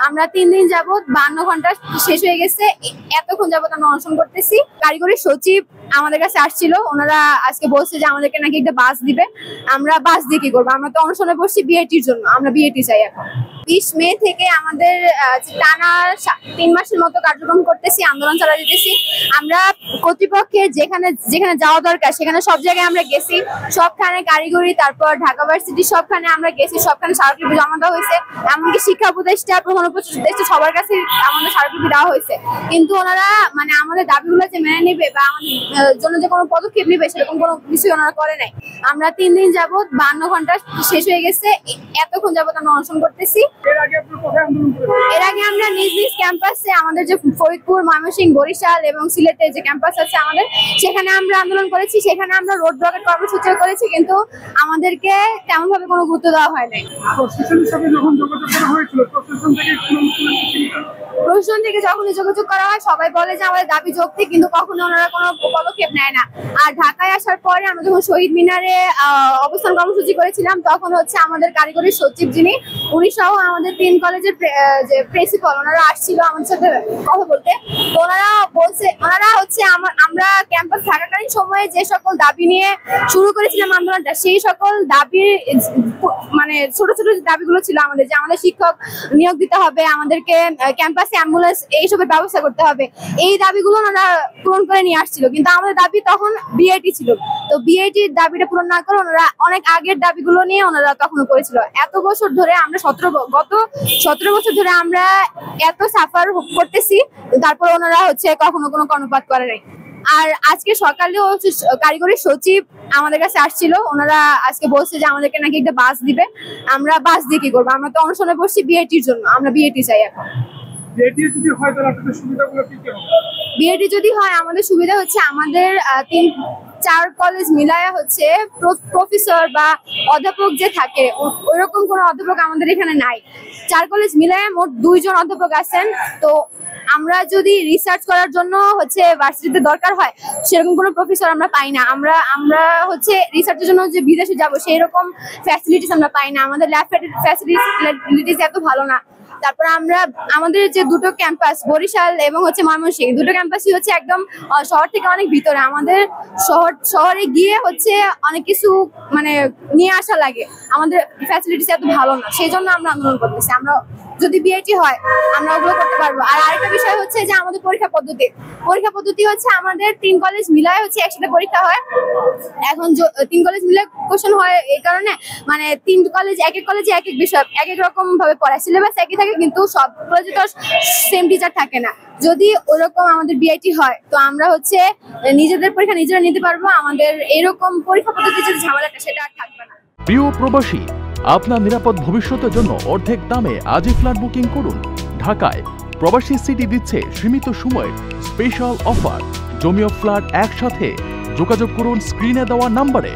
আমরা 3 দিন যাবত 52 ঘন্টা শেষ হয়ে গেছে, এতক্ষণ যাবত আমরা অনশন করতেছি। কারিগরি সচিব আমাদের কাছে আসছিল, ওনারা আজকে বলছে যে আমাদেরকে নাকি একটা বাস দিবে। আমরা বাস দিয়ে কি করবো? আমরা তো অনশনে বসছি বিএটির জন্য, আমরা বিএটি চাই। এখন 20 মে থেকে আমাদের টানা 3 মাসের মতো কার্যক্রম করতেছি, আন্দোলন চালা দিতেছি। আমরা কর্তৃপক্ষের যেখানে যেখানে যাওয়া দরকার সেখানে সব জায়গায় আমরা গেছি, সবখানে কারিগরি, তারপর ঢাকা ভার্সিটি সবখানে আমরা গেছি, সবখানে স্মারকলিপি জমা দেওয়া হয়েছে। এমনকি শিক্ষা উপদেষ্টা, প্রধান উপদেষ্টা সবার কাছে আমাদের স্মারকলিপি দেওয়া হয়েছে, কিন্তু ওনারা মানে আমাদের দাবিগুলো যে মেনে নেবে বা আমাদের জন্য যে কোনো পদক্ষেপ নেবে সেরকম কোনো কিছুই ওনারা করে নাই। আমরা 3 দিন যাবত 52 ঘন্টা শেষ হয়ে গেছে, এতক্ষণ যাবত আমরা অনশন করতেছি। এর আগে আমরা নিজ নিজ ক্যাম্পাসে, আমাদের যে ফরিদপুর, ময়মনসিংহ, বরিশাল এবং সিলেটে যে ক্যাম্পাস আছে আমাদের, সেখানে আমরা আন্দোলন করেছি। সেখানে আমরা রোড ব্লকের কর্মসূচিও করেছি, কিন্তু আমাদেরকে তেমন ভাবে কোনো গুরুত্ব দেওয়া হয় নাই। প্রশাসন থেকে যখনই যোগাযোগ করা হয় সবাই বলে যে আমাদের দাবি যৌক্তিক, কিন্তু কখনো ওনারা কোনো পদক্ষেপ নেয় না। আর ঢাকায় আসার পরে আমরা যখন শহীদ মিনারে অবস্থান কর্মসূচি করেছিলাম, তখন হচ্ছে আমাদের কারিগরি সচিব যিনি, উনি সহ আমাদের 3 কলেজের যে প্রিন্সিপাল, ওনারা আসছিল আমাদের সাথে কথা বলতে। ওনারা হচ্ছে আমরা ক্যাম্পাস থাকাকালীন সময়ে যে সকল দাবি নিয়ে শুরু করেছিলাম আন্দোলনটা, সেই সকল দাবির মানে ছোট ছোট দাবিগুলো ছিল আমাদের, যে আমাদের শিক্ষক নিয়োগ দিতে হবে, আমাদেরকে ক্যাম্পাসে অ্যাম্বুলেন্স এইসবের ব্যবস্থা করতে হবে, এই দাবিগুলো ওনারা পূরণ করে নিয়ে আসছিল। কিন্তু আমাদের দাবি তখন বিআইটি ছিল, তো বিআইটির দাবিটা পূরণ না করে ওনারা অনেক আগের দাবিগুলো নিয়ে ওনারা তখনও করেছিল। এত বছর ধরে আমরা গত 17 বছর ধরে আমরা এত সাফার করতেছি, তারপর ওনারা হচ্ছে কখনো কোনো কর্ণপাত করে নাই। আর আজকে সকালেও কারিগরি সচিব আমাদের কাছে আসছিল, ওনারা আজকে বলছে যে আমাদেরকে নাকি একটা বাস দিবে। আমরা বাস দিয়ে কি করবো? আমরা তো অনশনে বসছি বিএটির জন্য, আমরা বিএটি চাই। এখন বিএটি যদি হয় আমাদের সুবিধা হচ্ছে, আমাদের 3-4 কলেজ মিলায়া হচ্ছে প্রফেসর বা অধ্যাপক যে থাকে, ওইরকম কোনো অধ্যাপক আমাদের এখানে নাই। 4 কলেজ মিলায়া মোট 2 জন অধ্যাপক আছেন। তো আমরা যদি রিসার্চ করার জন্য হচ্ছে ভার্সিটিতে দরকার হয়, সেরকম কোনো প্রফেসর আমরা পাই না। আমরা হচ্ছে রিসার্চের জন্য যে বিদেশে যাব সেই রকম ফ্যাসিলিটিস আমরা পাই না, আমাদের ল্যাব ফ্যাসিলিটিস এত ভালো না। তারপর আমাদের যে 2টো ক্যাম্পাস, বরিশাল এবং হচ্ছে ময়মনসিংহ, 2টো ক্যাম্পাসই হচ্ছে একদম শহর থেকে অনেক ভিতরে। আমাদের শহরে গিয়ে হচ্ছে অনেক কিছু মানে নিয়ে আসা লাগে, আমাদের ফ্যাসিলিটিস এত ভালো না, সেই জন্য আমরা আন্দোলন করতেছি। আমরা যদি বিআইটি হয় আমরা ওগুলো করতে পারবো। আর আরেকটা বিষয় হচ্ছে যে আমাদের পরীক্ষা পদ্ধতি হচ্ছে আমাদের 3 কলেজ মিলায় হচ্ছে একসাথে পরীক্ষা হয়। এখন 3 কলেজ মিলে কোশ্চেন হয় এই কারণে, মানে 3 কলেজ এক এক কলেজে এক এক বিষয় এক এক রকম ভাবে পড়ায়, সিলেবাস একই থাকে, কিন্তু সব কলেজে তো সেম টিচার থাকে না। যদি ওরকম আমাদের বিআইটি হয় তো আমরা হচ্ছে নিজেদের পরীক্ষা নিজেরা নিতে পারবো, আমাদের এরকম পরীক্ষা পদ্ধতির যে ঝামেলাটা সেটা আর থাকবে না। প্রিয় প্রবাসী, আপনার নিরাপদ ভবিষ্যতের জন্য অর্ধেক দামে আজই ফ্ল্যাট বুকিং করুন। ঢাকায় প্রবাসী সিটি দিচ্ছে সীমিত সময়ের স্পেশাল অফার। জমি ও ফ্ল্যাট একসাথে, যোগাযোগ করুন স্ক্রিনে দেওয়া নম্বরে।